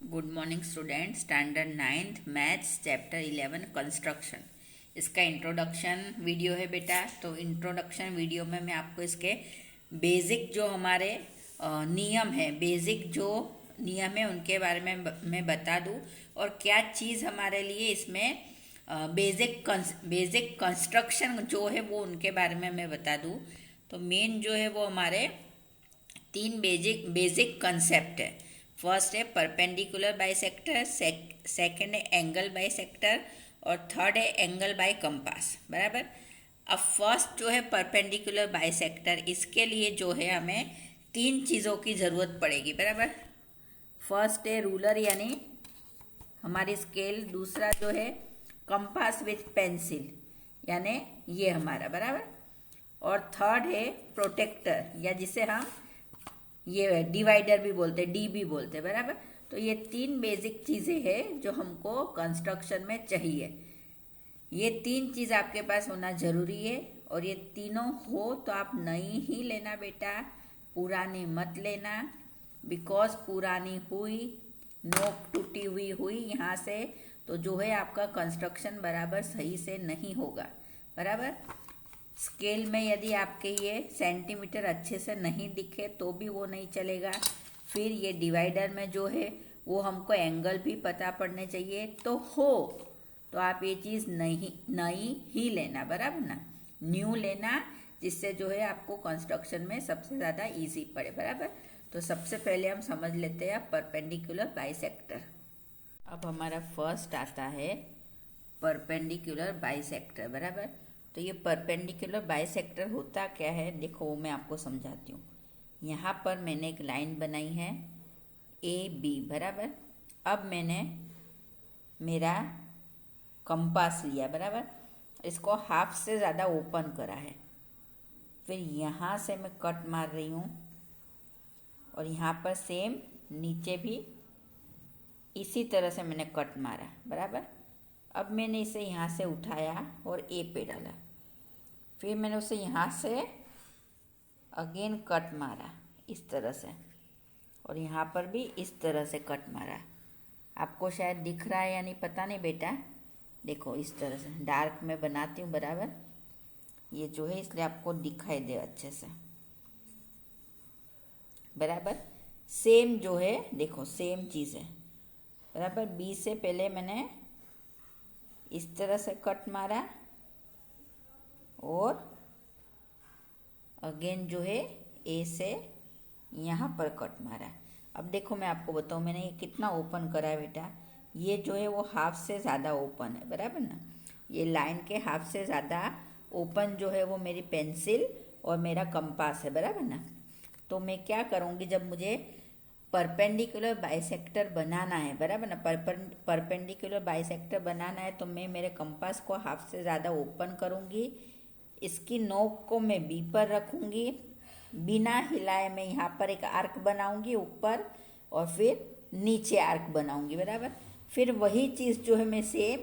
Good morning student. Standard 9th maths chapter 11 construction. इसका introduction video है बेटा। तो इंट्रोडक्शन वीडियो में मैं आपको इसके बेसिक जो हमारे नियम है, बेसिक जो नियम है उनके बारे में मैं बता दूं और क्या चीज़ हमारे लिए इसमें बेसिक कंस्ट्रक्शन जो है वो उनके बारे में मैं बता दूं। तो मेन जो है वो हमारे तीन बेसिक कंसेप्ट है। फर्स्ट है परपेंडिकुलर बाइसेक्टर, सेकंड है एंगल बाइसेक्टर और थर्ड है एंगल बाय कंपास। बराबर। अब फर्स्ट जो है परपेंडिकुलर बाइसेक्टर, इसके लिए जो है हमें तीन चीज़ों की ज़रूरत पड़ेगी। बराबर। फर्स्ट है रूलर यानी हमारी स्केल, दूसरा जो है कंपास विथ पेंसिल यानी ये हमारा। बराबर। और थर्ड है प्रोटेक्टर या जिसे हम ये डिवाइडर भी बोलते हैं, डी भी बोलते हैं। बराबर। तो ये तीन बेसिक चीज़ें हैं जो हमको कंस्ट्रक्शन में चाहिए। ये तीन चीज़ आपके पास होना जरूरी है और ये तीनों हो तो आप नई ही लेना बेटा, पुरानी मत लेना। बिकॉज पुरानी हुई, नोक टूटी हुई हुई यहाँ से, तो जो है आपका कंस्ट्रक्शन बराबर सही से नहीं होगा। बराबर। स्केल में यदि आपके ये सेंटीमीटर अच्छे से नहीं दिखे तो भी वो नहीं चलेगा। फिर ये डिवाइडर में जो है वो हमको एंगल भी पता पड़ने चाहिए। तो आप ये चीज़ नई ही लेना। बराबर ना, न्यू लेना, जिससे जो है आपको कंस्ट्रक्शन में सबसे ज़्यादा इजी पड़े। बराबर। तो सबसे पहले हम समझ लेते हैं परपेंडिकुलर बाइसेक्टर। अब हमारा फर्स्ट आता है परपेंडिकुलर बाइसेक्टर। बराबर। तो ये परपेंडिकुलर बाइसेक्टर होता क्या है, देखो वो मैं आपको समझाती हूँ। यहाँ पर मैंने एक लाइन बनाई है ए बी। बराबर। अब मैंने मेरा कंपास लिया। बराबर। इसको हाफ से ज़्यादा ओपन करा है। फिर यहाँ से मैं कट मार रही हूँ और यहाँ पर सेम नीचे भी इसी तरह से मैंने कट मारा। बराबर। अब मैंने इसे यहाँ से उठाया और ए पे डाला। फिर मैंने उसे यहाँ से अगेन कट मारा इस तरह से, और यहाँ पर भी इस तरह से कट मारा। आपको शायद दिख रहा है या नहीं पता नहीं बेटा। देखो इस तरह से डार्क में बनाती हूँ। बराबर। ये जो है इसलिए आपको दिखाई दे अच्छे से। बराबर। सेम जो है देखो सेम चीज़ है। बराबर। बी से पहले मैंने इस तरह से कट मारा और अगेन जो है ए से यहाँ पर कट मारा। अब देखो मैं आपको बताऊँ मैंने ये कितना ओपन करा है बेटा। ये जो है वो हाफ से ज़्यादा ओपन है। बराबर ना, ये लाइन के हाफ से ज़्यादा ओपन जो है वो मेरी पेंसिल और मेरा कंपास है। बराबर ना। तो मैं क्या करूँगी, जब मुझे परपेंडिकुलर बाइसेक्टर बनाना है, बराबर ना, परपेंडिकुलर बाइसेक्टर बनाना है, तो मैं मेरे कंपास को हाफ से ज़्यादा ओपन करूँगी। इसकी नोक को मैं बी पर रखूँगी, बिना हिलाए मैं यहाँ पर एक आर्क बनाऊँगी ऊपर और फिर नीचे आर्क बनाऊँगी। बराबर। फिर वही चीज़ जो है मैं सेम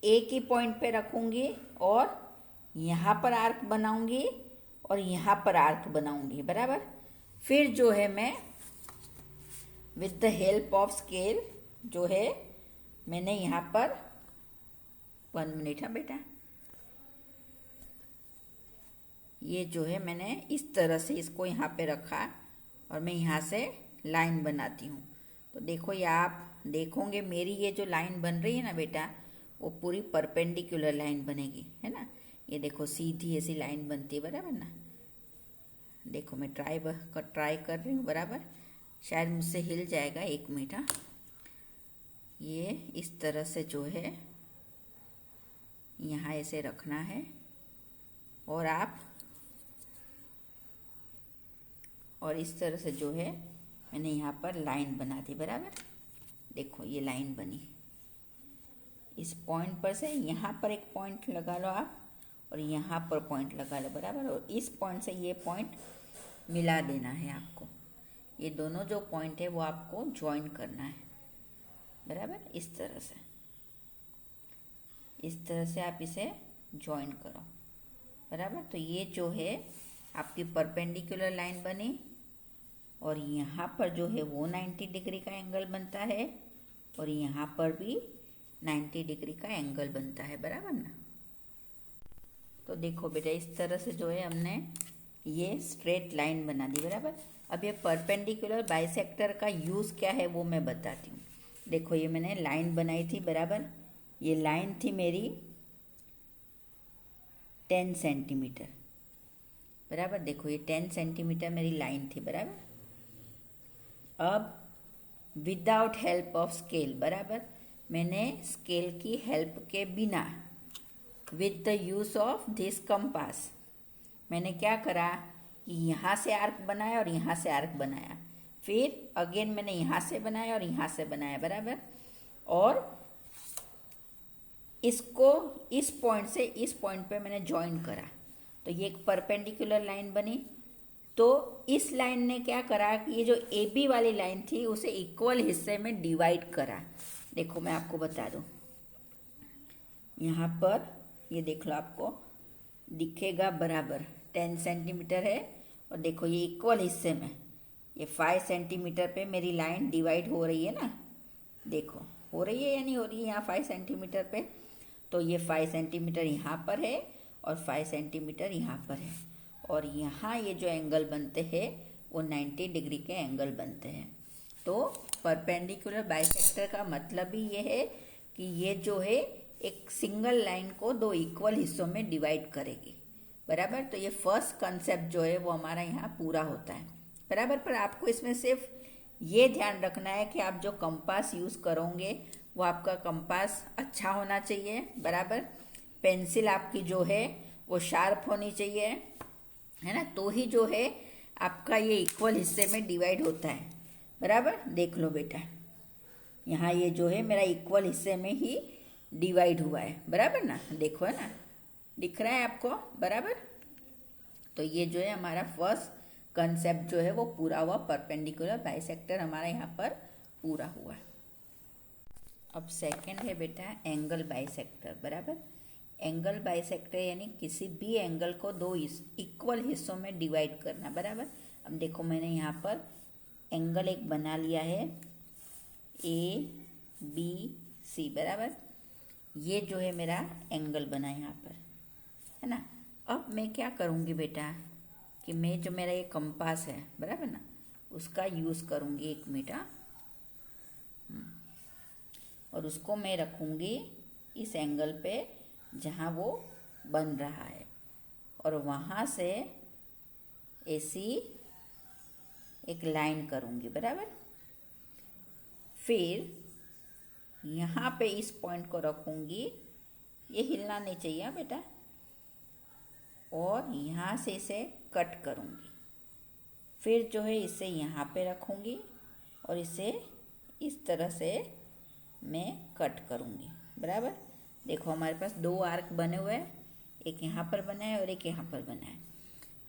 एक ही पॉइंट पे रखूँगी और यहाँ पर आर्क बनाऊँगी और यहाँ पर आर्क बनाऊँगी। बराबर। फिर जो है मैं with the help of scale जो है मैंने यहाँ पर 1 मिनट है बेटा, ये जो है मैंने इस तरह से इसको यहाँ पे रखा और मैं यहाँ से लाइन बनाती हूँ। तो देखो ये आप देखोगे मेरी ये जो लाइन बन रही है ना बेटा, वो पूरी परपेंडिकुलर लाइन बनेगी, है ना। ये देखो सीधी ऐसी लाइन बनती है। बराबर ना। देखो मैं ट्राई कर रही हूँ। बराबर। शायद मुझसे हिल जाएगा, 1 मिनट। हाँ, ये इस तरह से जो है यहाँ ऐसे रखना है और इस तरह से जो है मैंने यहाँ पर लाइन बना दी। बराबर। देखो ये लाइन बनी। इस पॉइंट पर से यहाँ पर एक पॉइंट लगा लो आप और यहाँ पर पॉइंट लगा लो। बराबर। और इस पॉइंट से ये पॉइंट मिला देना है आपको। ये दोनों जो पॉइंट है वो आपको ज्वाइन करना है। बराबर। इस तरह से आप इसे ज्वाइन करो। बराबर। तो ये जो है आपकी परपेंडिकुलर लाइन बनी और यहाँ पर जो है वो 90 डिग्री का एंगल बनता है और यहाँ पर भी 90 डिग्री का एंगल बनता है, बराबर ना। तो देखो बेटा, इस तरह से जो है हमने ये स्ट्रेट लाइन बना दी, बराबर। अब ये परपेंडिकुलर बाइसेक्टर का यूज़ क्या है वो मैं बताती हूँ। देखो, ये मैंने लाइन बनाई थी, बराबर। ये लाइन थी मेरी 10 सेंटीमीटर, बराबर। देखो, ये 10 सेंटीमीटर मेरी लाइन थी, बराबर। अब विदाउट हेल्प ऑफ स्केल, बराबर, मैंने स्केल की हेल्प के बिना, with the use of this compass, मैंने क्या करा कि यहाँ से आर्क बनाया और यहाँ से आर्क बनाया, फिर अगेन मैंने यहाँ से बनाया और यहाँ से बनाया, बराबर। और इसको इस पॉइंट से इस पॉइंट पे मैंने ज्वाइन करा, तो ये एक परपेंडिकुलर लाइन बनी। तो इस लाइन ने क्या करा कि ये जो ए बी वाली लाइन थी उसे इक्वल हिस्से में डिवाइड करा। देखो, मैं आपको बता दूं, यहाँ पर ये देख लो, आपको दिखेगा, बराबर 10 सेंटीमीटर है। और देखो, ये इक्वल हिस्से में ये 5 सेंटीमीटर पे मेरी लाइन डिवाइड हो रही है ना। देखो, हो रही है या नहीं हो रही है यहाँ 5 सेंटीमीटर पे। तो ये 5 सेंटीमीटर यहाँ पर है और 5 सेंटीमीटर यहाँ पर है, और यहाँ ये जो एंगल बनते हैं वो 90 डिग्री के एंगल बनते हैं। तो परपेंडिकुलर बाइसेक्टर का मतलब ही ये है कि ये जो है एक सिंगल लाइन को दो इक्वल हिस्सों में डिवाइड करेगी, बराबर। तो ये फर्स्ट कंसेप्ट जो है वो हमारा यहाँ पूरा होता है, बराबर। पर आपको इसमें सिर्फ ये ध्यान रखना है कि आप जो कंपास यूज़ करोगे वो आपका कंपास अच्छा होना चाहिए, बराबर। पेंसिल आपकी जो है वो शार्प होनी चाहिए, है ना, तो ही जो है आपका ये इक्वल हिस्से में डिवाइड होता है, बराबर। देख लो बेटा, यहाँ ये जो है मेरा इक्वल हिस्से में ही डिवाइड हुआ है, बराबर ना। देखो, है ना, दिख रहा है आपको, बराबर। तो ये जो है हमारा फर्स्ट कंसेप्ट जो है वो पूरा हुआ, परपेंडिकुलर बाइसेक्टर हमारा यहाँ पर पूरा हुआ। अब सेकंड है बेटा एंगल बाइसेक्टर, बराबर। एंगल बाइसेक्टर यानी किसी भी एंगल को दो इक्वल हिस्सों में डिवाइड करना, बराबर। अब देखो, मैंने यहाँ पर एंगल एक बना लिया है ABC, बराबर। ये जो है मेरा एंगल बना यहाँ पर, है ना। अब मैं क्या करूँगी बेटा कि मैं जो मेरा ये कंपास है, बराबर ना, उसका यूज़ करूँगी 1 मीटर, और उसको मैं रखूँगी इस एंगल पे जहाँ वो बन रहा है, और वहाँ से ऐसी एक लाइन करूँगी, बराबर। फिर यहाँ पे इस पॉइंट को रखूँगी, ये हिलना नहीं चाहिए बेटा, और यहाँ से इसे कट करूँगी। फिर जो है इसे यहाँ पे रखूँगी और इसे इस तरह से मैं कट करूँगी, बराबर। देखो, हमारे पास 2 आर्क बने हुए हैं, एक यहाँ पर बना है और एक यहाँ पर बना है।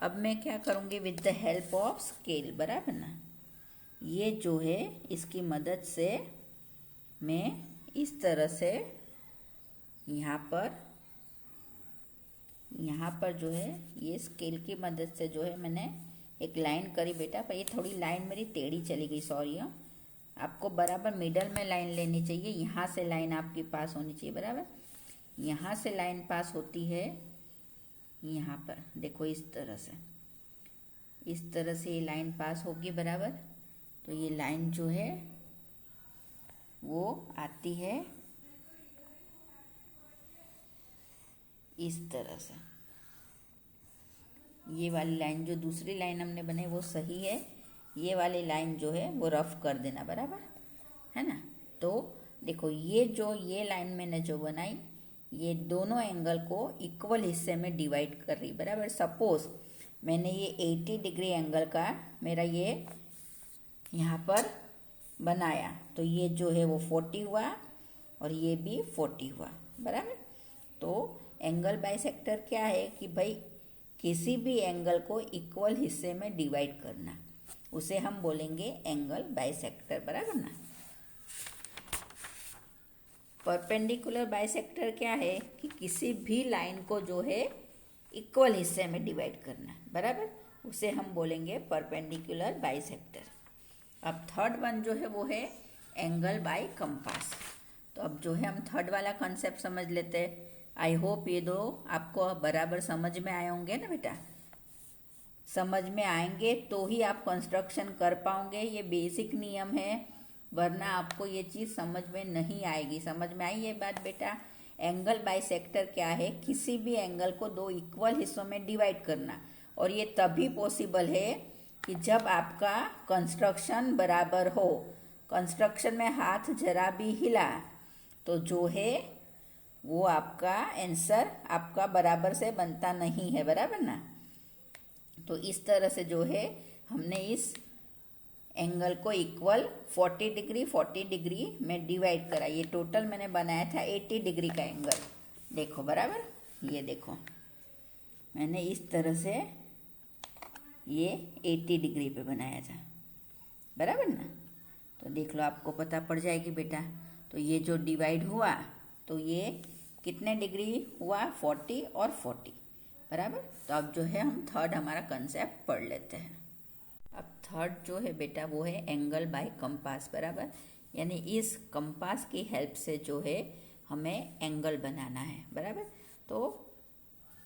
अब मैं क्या करूँगी with the help of scale, बराबर ना, ये जो है इसकी मदद से मैं इस तरह से यहाँ पर जो है ये स्केल की मदद से जो है मैंने एक लाइन करी बेटा। पर ये थोड़ी लाइन मेरी टेढ़ी चली गई, सॉरी। आपको बराबर मिडल में लाइन लेनी चाहिए, यहाँ से लाइन आपके पास होनी चाहिए, बराबर। यहाँ से लाइन पास होती है यहाँ पर, देखो, इस तरह से ये लाइन पास होगी, बराबर। तो ये लाइन जो है वो आती है इस तरह से। ये वाली लाइन जो दूसरी लाइन हमने बनाई वो सही है, ये वाली लाइन जो है वो रफ कर देना, बराबर, है ना। तो देखो, ये लाइन मैंने जो बनाई ये दोनों एंगल को इक्वल हिस्से में डिवाइड कर रही, बराबर। सपोज मैंने ये 80 डिग्री एंगल का मेरा ये यहाँ पर बनाया, तो ये जो है वो 40 हुआ और ये भी 40 हुआ, बराबर। तो एंगल बाइसेक्टर क्या है कि भाई किसी भी एंगल को इक्वल हिस्से में डिवाइड करना, उसे हम बोलेंगे एंगल बाइसेक्टर, बराबर ना। परपेंडिकुलर बाइसेक्टर क्या है कि किसी भी लाइन को जो है इक्वल हिस्से में डिवाइड करना, बराबर। उसे हम बोलेंगे परपेंडिकुलर बाइसेक्टर। अब थर्ड वन जो है वो है एंगल बाय कंपास। तो अब जो है हम थर्ड वाला कॉन्सेप्ट समझ लेते हैं। आई होप ये दो आपको बराबर समझ में आए होंगे ना बेटा। समझ में आएंगे तो ही आप कंस्ट्रक्शन कर पाओगे, ये बेसिक नियम है, वरना आपको ये चीज़ समझ में नहीं आएगी। समझ में आई ये बात बेटा? एंगल बाइसेक्टर क्या है? किसी भी एंगल को दो इक्वल हिस्सों में डिवाइड करना, और ये तभी पॉसिबल है कि जब आपका कंस्ट्रक्शन बराबर हो। कंस्ट्रक्शन में हाथ जरा भी हिला तो जो है वो आपका आंसर आपका बराबर से बनता नहीं है, बराबर ना। तो इस तरह से जो है हमने इस एंगल को इक्वल 40 डिग्री में डिवाइड करा। ये टोटल मैंने बनाया था 80 डिग्री का एंगल। देखो बराबर, ये देखो मैंने इस तरह से ये 80 डिग्री पे बनाया था, बराबर ना। तो देख लो, आपको पता पड़ जाएगी बेटा। तो ये जो डिवाइड हुआ तो ये कितने डिग्री हुआ? 40 और 40, बराबर। तो अब जो है हम थर्ड हमारा कंसेप्ट पढ़ लेते हैं। अब थर्ड जो है बेटा वो है एंगल बाय कंपास, बराबर। यानी इस कंपास की हेल्प से जो है हमें एंगल बनाना है, बराबर। तो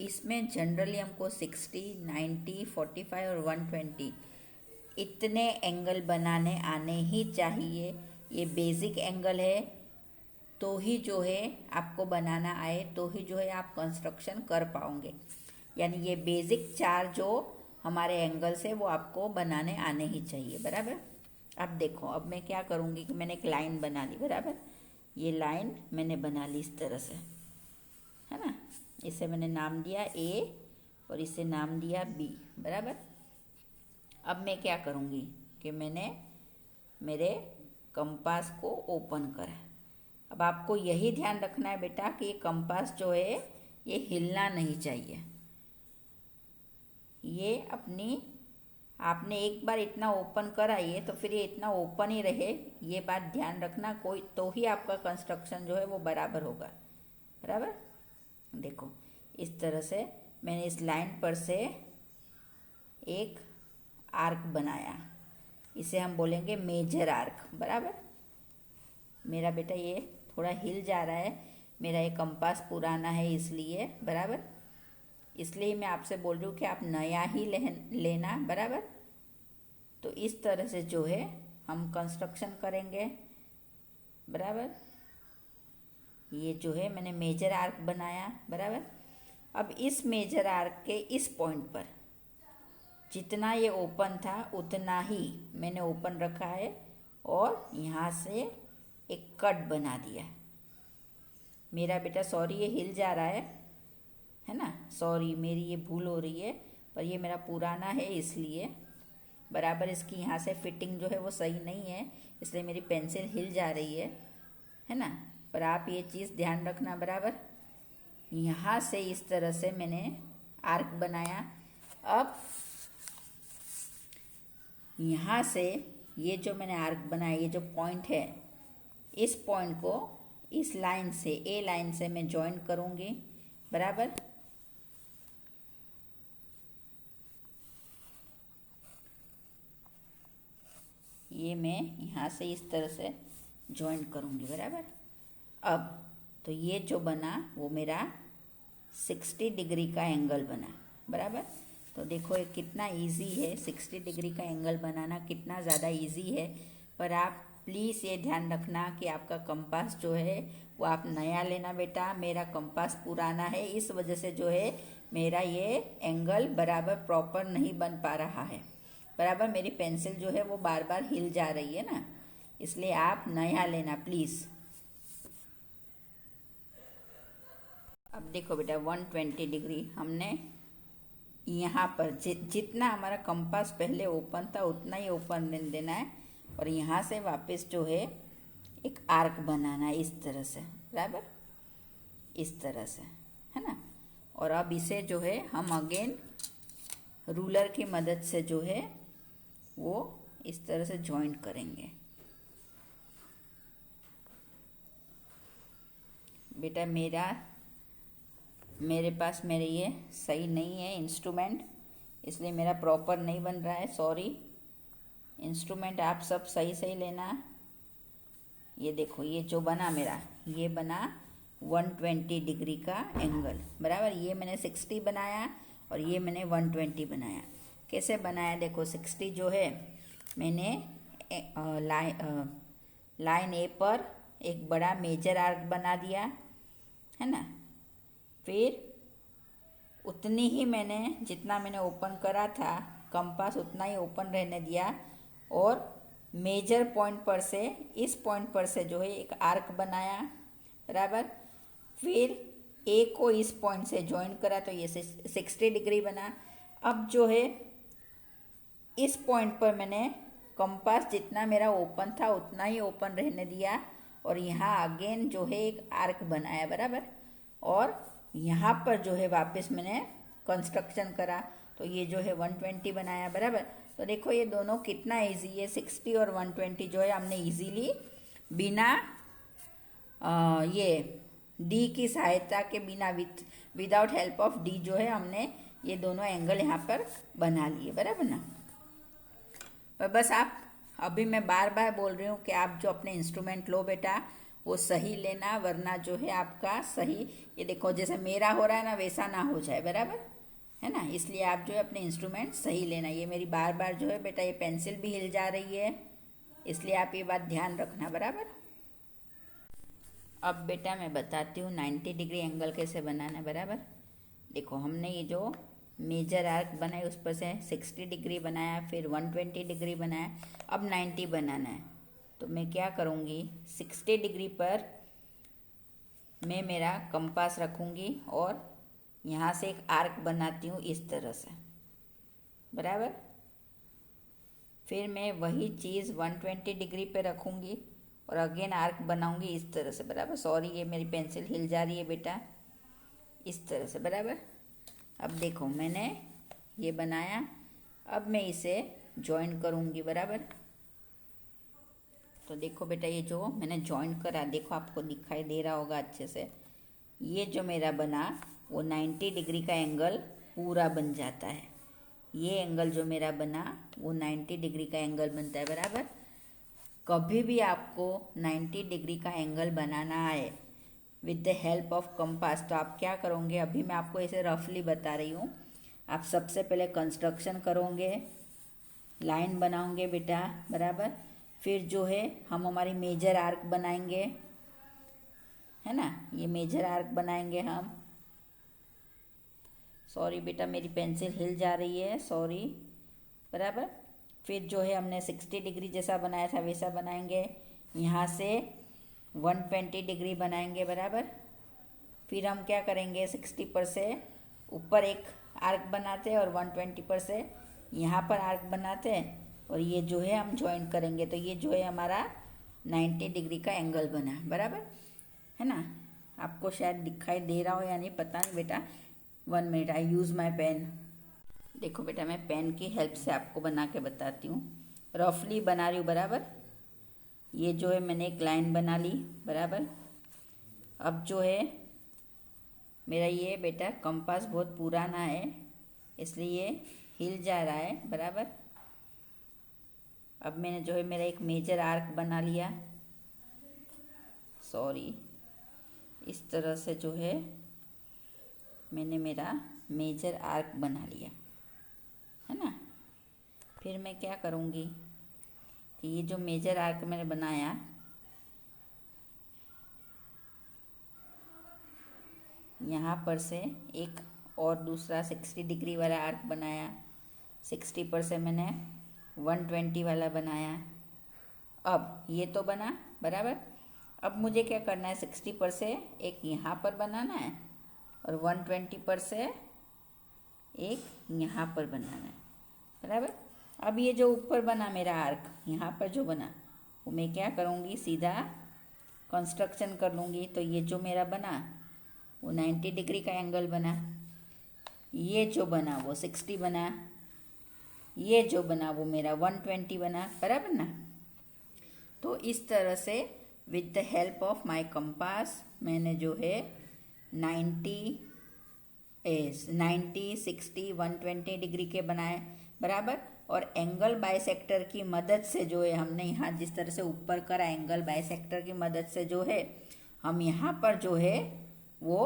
इसमें जनरली हमको 60, 90, 45 और 120 इतने एंगल बनाने आने ही चाहिए। ये बेसिक एंगल है, तो ही जो है आपको बनाना आए, तो ही जो है आप कंस्ट्रक्शन कर पाओगे। यानी ये बेसिक चार जो हमारे एंगल्स है वो आपको बनाने आने ही चाहिए, बराबर। अब देखो, अब मैं क्या करूँगी कि मैंने एक लाइन बना ली, बराबर। ये लाइन मैंने बना ली इस तरह से, है ना। इसे मैंने नाम दिया ए और इसे नाम दिया बी, बराबर। अब मैं क्या करूँगी कि मैंने मेरे कंपास को ओपन करा। अब आपको यही ध्यान रखना है बेटा कि ये कंपास जो है ये हिलना नहीं चाहिए। ये अपनी आपने एक बार इतना ओपन करा ये, तो फिर ये इतना ओपन ही रहे, ये बात ध्यान रखना। कोई तो ही आपका कंस्ट्रक्शन जो है वो बराबर होगा, बराबर। देखो इस तरह से मैंने इस लाइन पर से एक आर्क बनाया, इसे हम बोलेंगे मेजर आर्क, बराबर। मेरा बेटा ये थोड़ा हिल जा रहा है, मेरा ये कंपास पुराना है इसलिए, बराबर। इसलिए मैं आपसे बोल रही हूँ कि आप नया ही लेना, बराबर। तो इस तरह से जो है हम कंस्ट्रक्शन करेंगे, बराबर। ये जो है मैंने मेजर आर्क बनाया, बराबर। अब इस मेजर आर्क के इस पॉइंट पर जितना ये ओपन था उतना ही मैंने ओपन रखा है, और यहाँ से एक कट बना दिया। मेरा बेटा सॉरी ये हिल जा रहा है ना, सॉरी मेरी ये भूल हो रही है, पर ये मेरा पुराना है इसलिए, बराबर। इसकी यहाँ से फिटिंग जो है वो सही नहीं है, इसलिए मेरी पेंसिल हिल जा रही है ना। पर आप ये चीज़ ध्यान रखना, बराबर। यहाँ से इस तरह से मैंने आर्क बनाया। अब यहाँ से ये जो मैंने आर्क बनाया, ये जो पॉइंट है, इस पॉइंट को इस लाइन से, ए लाइन से मैं जॉइन करूँगी, बराबर। ये मैं यहाँ से इस तरह से जॉइन करूँगी, बराबर। अब तो ये जो बना वो मेरा 60 डिग्री का एंगल बना, बराबर। तो देखो ये कितना इजी है, 60 डिग्री का एंगल बनाना कितना ज़्यादा इजी है। पर आप प्लीज़ ये ध्यान रखना कि आपका कंपास जो है वो आप नया लेना बेटा। मेरा कंपास पुराना है, इस वजह से जो है मेरा ये एंगल बराबर प्रॉपर नहीं बन पा रहा है, बराबर। मेरी पेंसिल जो है वो बार बार हिल जा रही है ना, इसलिए आप नया लेना प्लीज़। अब देखो बेटा 120 डिग्री हमने यहाँ पर जितना हमारा कंपास पहले ओपन था उतना ही ओपन देना है, और यहाँ से वापस जो है एक आर्क बनाना है इस तरह से, बराबर, इस तरह से, है ना। और अब इसे जो है हम अगेन रूलर की मदद से जो है वो इस तरह से जॉइन करेंगे। बेटा मेरे पास ये सही नहीं है इंस्ट्रूमेंट, इसलिए मेरा प्रॉपर नहीं बन रहा है, सॉरी। इंस्ट्रूमेंट आप सब सही सही लेना। ये देखो, ये जो बना मेरा, ये बना 120 डिग्री का एंगल, बराबर। ये मैंने 60 बनाया और ये मैंने 120 बनाया। कैसे बनाया, देखो 60 जो है मैंने लाइन ए पर एक बड़ा मेजर आर्क बना दिया, है ना। फिर उतनी ही मैंने, जितना मैंने ओपन करा था कंपास, उतना ही ओपन रहने दिया और मेजर पॉइंट पर से, इस पॉइंट पर से जो है एक आर्क बनाया, बराबर। फिर ए को इस पॉइंट से ज्वाइन करा तो ये 60 डिग्री बना। अब जो है इस पॉइंट पर मैंने कंपास जितना मेरा ओपन था उतना ही ओपन रहने दिया और यहाँ अगेन जो है एक आर्क बनाया, बराबर। और यहाँ पर जो है वापस मैंने कंस्ट्रक्शन करा तो ये जो है 120 बनाया, बराबर। तो देखो ये दोनों कितना इजी है, 60 और 120 जो है हमने इजीली बिना ये डी की सहायता के, बिना विदाउट हेल्प ऑफ डी जो है हमने ये दोनों एंगल यहाँ पर बना लिए, बराबर ना। पर बस आप, अभी मैं बार बार बोल रही हूँ कि आप जो अपने इंस्ट्रूमेंट लो बेटा वो सही लेना, वरना जो है आपका सही, ये देखो जैसे मेरा हो रहा है ना वैसा ना हो जाए, बराबर है ना। इसलिए आप जो है अपने इंस्ट्रूमेंट सही लेना। ये मेरी बार बार जो है बेटा ये पेंसिल भी हिल जा रही है, इसलिए आप ये बात ध्यान रखना, बराबर। अब बेटा मैं बताती हूँ 90 डिग्री एंगल कैसे बनाना है, बराबर। देखो हमने ये जो मेजर आर्क बनाई उस पर से 60 डिग्री बनाया, फिर 120 डिग्री बनाया, अब 90 बनाना है। तो मैं क्या करूँगी, 60 डिग्री पर मैं मेरा कंपास रखूँगी और यहाँ से एक आर्क बनाती हूँ इस तरह से, बराबर। फिर मैं वही चीज़ 120 डिग्री पे रखूँगी और अगेन आर्क बनाऊँगी इस तरह से, बराबर। सॉरी ये मेरी पेंसिल हिल जा रही है बेटा, इस तरह से, बराबर। अब देखो मैंने ये बनाया, अब मैं इसे जॉइन करूँगी, बराबर। तो देखो बेटा ये जो मैंने जॉइन करा, देखो आपको दिखाई दे रहा होगा अच्छे से, ये जो मेरा बना वो 90 डिग्री का एंगल पूरा बन जाता है। ये एंगल जो मेरा बना वो 90 डिग्री का एंगल बनता है, बराबर। कभी भी आपको 90 डिग्री का एंगल बनाना है with the help of compass, तो आप क्या करोगे, अभी मैं आपको ऐसे रफली बता रही हूँ। आप सबसे पहले कंस्ट्रक्शन करोगे, लाइन बनाओगे बेटा, बराबर। फिर जो है हम हमारी मेजर आर्क बनाएंगे, है ना। ये मेजर आर्क बनाएंगे हम, सॉरी बेटा मेरी पेंसिल हिल जा रही है, सॉरी, बराबर। फिर जो है हमने 60 डिग्री जैसा बनाया था वैसा बनाएंगे, यहाँ से 120 डिग्री बनाएंगे, बराबर। फिर हम क्या करेंगे, 60 पर से ऊपर एक आर्क बनाते हैं और 120 पर से यहाँ पर आर्क बनाते हैं और ये जो है हम ज्वाइन करेंगे। तो ये जो है हमारा 90 डिग्री का एंगल बना, बराबर है ना। आपको शायद दिखाई दे रहा हो या नहीं पता नहीं बेटा, 1 minute, I use my pen. देखो बेटा मैं पेन की हेल्प से आपको बना के बताती हूँ, रफली बना रही हूँ, बराबर। ये जो है मैंने एक लाइन बना ली, बराबर। अब जो है मेरा ये बेटा कंपास बहुत पुराना है इसलिए हिल जा रहा है, बराबर। अब मैंने जो है मेरा एक मेजर आर्क बना लिया, सॉरी, इस तरह से जो है मैंने मेरा मेजर आर्क बना लिया, है ना। फिर मैं क्या करूँगी कि ये जो मेजर आर्क मैंने बनाया, यहाँ पर से एक और दूसरा 60 डिग्री वाला आर्क बनाया, 60 पर से मैंने 120 वाला बनाया। अब ये तो बना, बराबर। अब मुझे क्या करना है, 60 पर से एक यहाँ पर बनाना है और 120 पर से एक यहाँ पर बनाना है, बराबर। अब ये जो ऊपर बना मेरा आर्क, यहाँ पर जो बना, वो मैं क्या करूँगी, सीधा कंस्ट्रक्शन कर लूँगी। तो ये जो मेरा बना वो 90 डिग्री का एंगल बना, ये जो बना वो 60 बना, ये जो बना वो मेरा 120 बना, बराबर ना। तो इस तरह से with the help of my compass मैंने जो है 90 90, 60, 120 डिग्री के बनाए, बराबर। और एंगल बाइसेक्टर की मदद से जो है हमने यहाँ जिस तरह से ऊपर करा, एंगल बाइसेक्टर की मदद से जो है हम यहाँ पर जो है वो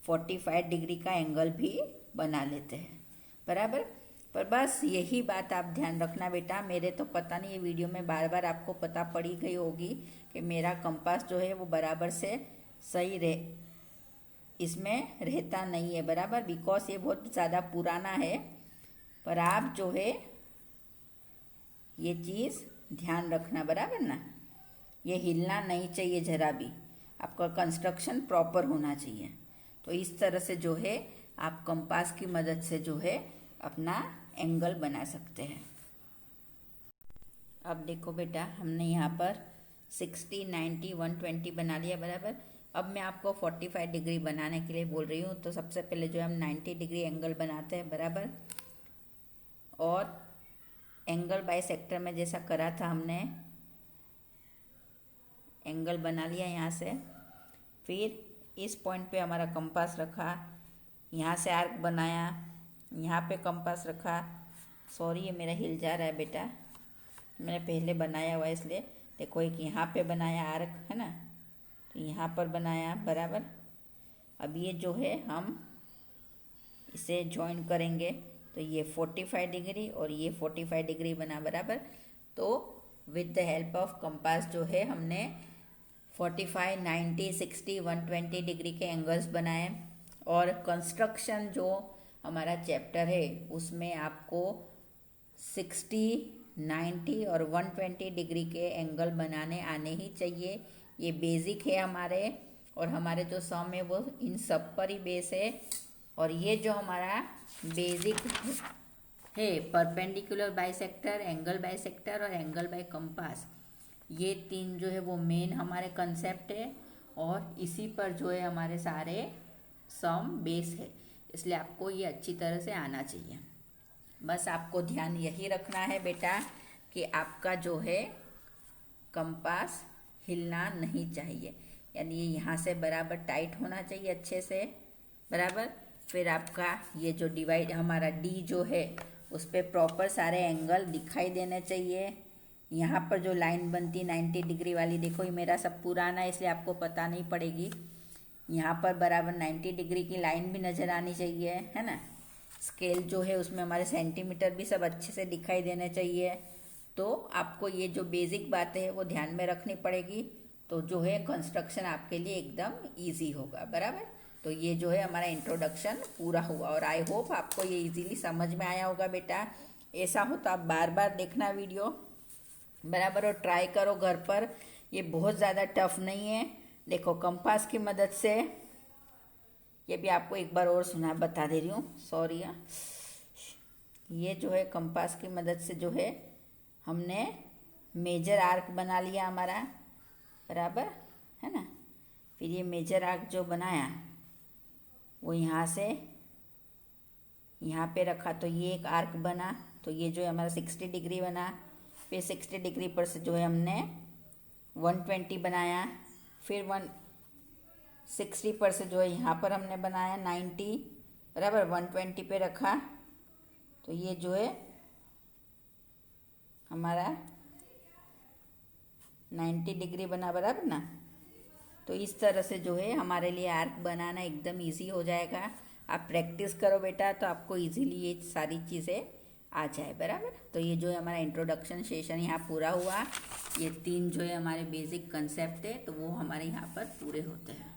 45 डिग्री का एंगल भी बना लेते हैं, बराबर। पर बस यही बात आप ध्यान रखना बेटा। मेरे तो पता नहीं, ये वीडियो में बार बार आपको पता पड़ी गई होगी कि मेरा कंपास जो है वो बराबर से सही इसमें रहता नहीं है, बराबर, बिकॉज ये बहुत ज़्यादा पुराना है। पर आप जो है ये चीज़ ध्यान रखना, बराबर ना। ये हिलना नहीं चाहिए ज़रा भी, आपका कंस्ट्रक्शन प्रॉपर होना चाहिए। तो इस तरह से जो है आप कंपास की मदद से जो है अपना एंगल बना सकते हैं। अब देखो बेटा, हमने यहाँ पर 60, 90, 120 बना लिया, बराबर। अब मैं आपको 45 डिग्री बनाने के लिए बोल रही हूँ। तो सबसे पहले जो हम 90 डिग्री एंगल बनाते हैं, बराबर। और एंगल बाइसेक्टर में जैसा करा था हमने, एंगल बना लिया यहाँ से। फिर इस पॉइंट पे हमारा कंपास रखा, यहाँ से आर्क बनाया, यहाँ पे कंपास रखा। सॉरी, ये मेरा हिल जा रहा है बेटा, मैंने पहले बनाया हुआ इसलिए। देखो, एक यहाँ पे बनाया आर्क, है ना, तो यहाँ पर बनाया, बराबर। अब ये जो है हम इसे जॉइन करेंगे, तो ये 45 डिग्री और ये 45 डिग्री बना, बराबर। तो with the help of compass जो है हमने 45, 90, 60, 120 डिग्री के एंगल्स बनाए। और कंस्ट्रक्शन जो हमारा चैप्टर है उसमें आपको 60, 90 और 120 डिग्री के एंगल बनाने आने ही चाहिए। ये बेसिक है हमारे, और हमारे जो सम है वो इन सब पर ही बेस है। और ये जो हमारा बेसिक है, परपेंडिकुलर बाइसेक्टर, एंगल बाइसेक्टर और एंगल बाय कंपास, ये तीन जो है वो मेन हमारे कंसेप्ट है। और इसी पर जो है हमारे सारे सम बेस है, इसलिए आपको ये अच्छी तरह से आना चाहिए। बस आपको ध्यान यही रखना है बेटा कि आपका जो है कंपास हिलना नहीं चाहिए, यानी ये यहाँ से बराबर टाइट होना चाहिए अच्छे से, बराबर। फिर आपका ये जो डिवाइड हमारा डी जो है उस पर प्रॉपर सारे एंगल दिखाई देने चाहिए। यहाँ पर जो लाइन बनती 90 डिग्री वाली, देखो ये मेरा सब पुराना है इसलिए आपको पता नहीं पड़ेगी। यहाँ पर बराबर 90 डिग्री की लाइन भी नज़र आनी चाहिए, है ना। स्केल जो है उसमें हमारे सेंटीमीटर भी सब अच्छे से दिखाई देने चाहिए। तो आपको ये जो बेसिक बातें हैं वो ध्यान में रखनी पड़ेगी, तो जो है कंस्ट्रक्शन आपके लिए एकदम ईजी होगा, बराबर। तो ये जो है हमारा इंट्रोडक्शन पूरा हुआ, और आई होप आपको ये इजीली समझ में आया होगा बेटा। ऐसा हो तो आप बार बार देखना वीडियो, बराबर, और ट्राई करो घर पर। ये बहुत ज़्यादा टफ नहीं है। देखो, कंपास की मदद से, ये भी आपको एक बार और सुना बता दे रही हूँ, सॉरी। ये जो है कंपास की मदद से जो है हमने मेजर आर्क बना लिया हमारा, बराबर, है ना। फिर ये मेजर आर्क जो बनाया वो यहाँ से यहाँ पे रखा, तो ये एक आर्क बना। तो ये जो है हमारा 60 डिग्री बना। फिर 60 डिग्री पर से जो है हमने 120 बनाया। फिर 160 पर से जो है यहाँ पर हमने बनाया 90, बराबर, 120 पे रखा। तो ये जो है हमारा 90 डिग्री बना, बराबर ना। तो इस तरह से जो है हमारे लिए आर्क बनाना एकदम इजी हो जाएगा। आप प्रैक्टिस करो बेटा तो आपको इजीली ये सारी चीज़ें आ जाए, बराबर। तो ये जो है हमारा इंट्रोडक्शन सेशन यहाँ पूरा हुआ। ये तीन जो है हमारे बेसिक कंसेप्ट है तो वो हमारे यहाँ पर पूरे होते हैं।